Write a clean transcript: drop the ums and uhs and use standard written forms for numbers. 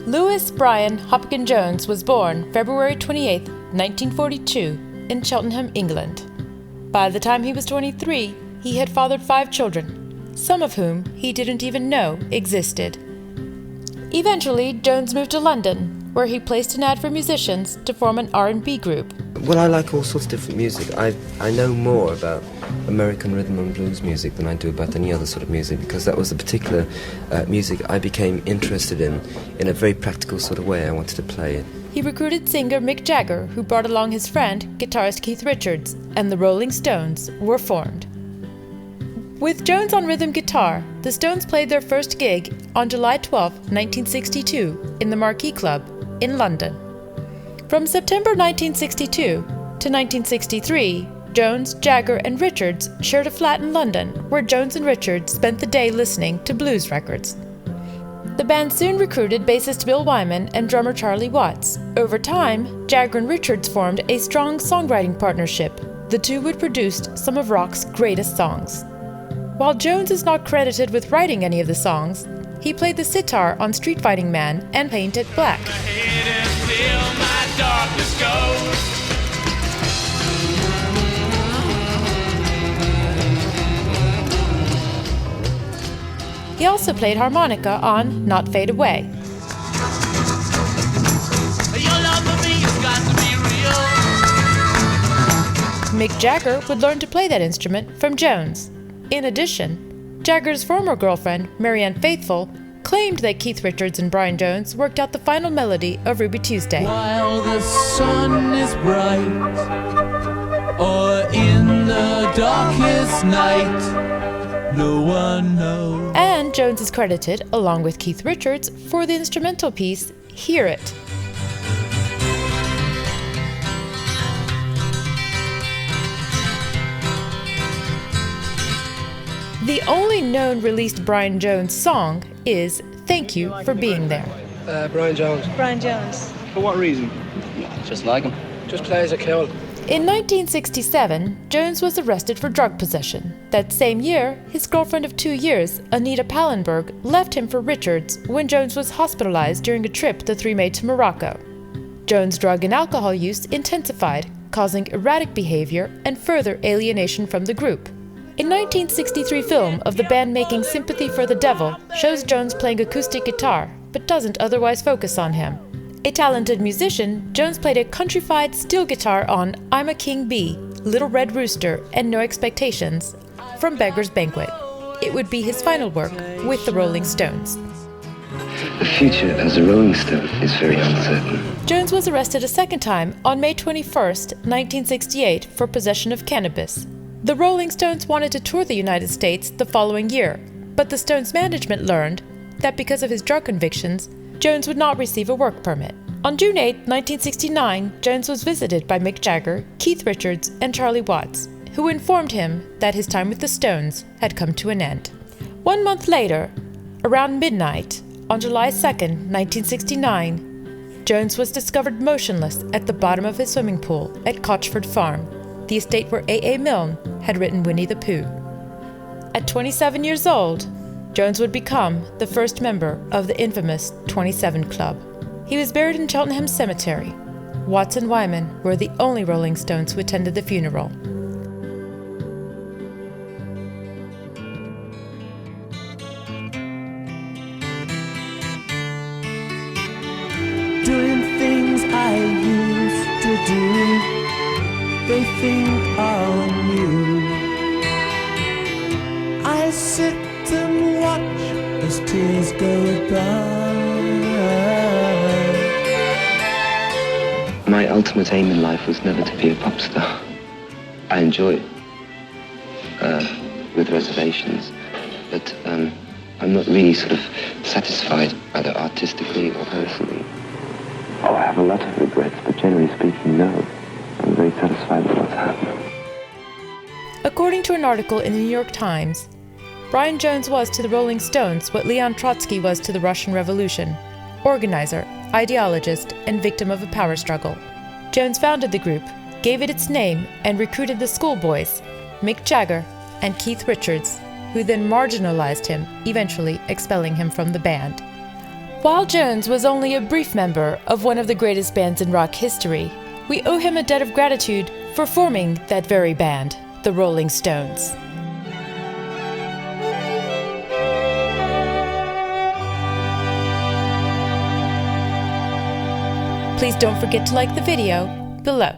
Louis Brian Hopkins Jones was born February 28, 1942, in Cheltenham, England. By the time he was 23, he had fathered 5 children, some of whom he didn't even know existed. Eventually, Jones moved to London, where he placed an ad for musicians to form an R&B group. Well, I like all sorts of different music. I know more about American rhythm and blues music than I do about any other sort of music, because that was the particular music I became interested in a very practical sort of way. I wanted to play it. He recruited singer Mick Jagger, who brought along his friend, guitarist Keith Richards, and the Rolling Stones were formed. With Jones on rhythm guitar, the Stones played their first gig on July 12, 1962, in the Marquee Club in London. From September 1962 to 1963, Jones, Jagger, and Richards shared a flat in London, where Jones and Richards spent the day listening to blues records. The band soon recruited bassist Bill Wyman and drummer Charlie Watts. Over time, Jagger and Richards formed a strong songwriting partnership. The two would produce some of rock's greatest songs. While Jones is not credited with writing any of the songs, he played the sitar on Street Fighting Man and Paint It Black. He also played harmonica on Not Fade Away. Mick Jagger would learn to play that instrument from Jones. In addition, Jagger's former girlfriend, Marianne Faithfull, claimed that Keith Richards and Brian Jones worked out the final melody of Ruby Tuesday. While the sun is bright, or in the darkest night, no one knows. And Jones is credited, along with Keith Richards, for the instrumental piece, Hear It. The only known released Brian Jones song is Thank You for Being There. Brian Jones. Brian Jones. For what reason? Just like him. Just plays a cool. In 1967, Jones was arrested for drug possession. That same year, his girlfriend of 2 years, Anita Pallenberg, left him for Richards when Jones was hospitalized during a trip the three made to Morocco. Jones' drug and alcohol use intensified, causing erratic behavior and further alienation from the group. A 1963 film of the band making Sympathy for the Devil shows Jones playing acoustic guitar, but doesn't otherwise focus on him. A talented musician, Jones played a countrified steel guitar on I'm a King Bee, Little Red Rooster, and No Expectations from Beggar's Banquet. It would be his final work with the Rolling Stones. The future as a Rolling Stone is very uncertain. Jones was arrested a second time on May 21, 1968, for possession of cannabis. The Rolling Stones wanted to tour the United States the following year, but the Stones' management learned that because of his drug convictions, Jones would not receive a work permit. On June 8, 1969, Jones was visited by Mick Jagger, Keith Richards, and Charlie Watts, who informed him that his time with the Stones had come to an end. 1 month later, around midnight, on July 2, 1969, Jones was discovered motionless at the bottom of his swimming pool at Cotchford Farm, the estate where A.A. Milne had written Winnie the Pooh. At 27 years old, Jones would become the first member of the infamous 27 Club. He was buried in Cheltenham Cemetery. Watts and Wyman were the only Rolling Stones who attended the funeral. Doing things I used to do, they think are new. I sit and watch as tears go by. My ultimate aim in life was never to be a pop star. I enjoy it, with reservations, but I'm not really sort of satisfied, either artistically or personally. Oh, I have a lot of regrets, but generally speaking, no. I'm very satisfied with what's happened. According to an article in the New York Times, Brian Jones was to the Rolling Stones what Leon Trotsky was to the Russian Revolution: organizer, ideologist, and victim of a power struggle. Jones founded the group, gave it its name, and recruited the schoolboys, Mick Jagger and Keith Richards, who then marginalized him, eventually expelling him from the band. While Jones was only a brief member of one of the greatest bands in rock history, we owe him a debt of gratitude for forming that very band, the Rolling Stones. Please don't forget to like the video below.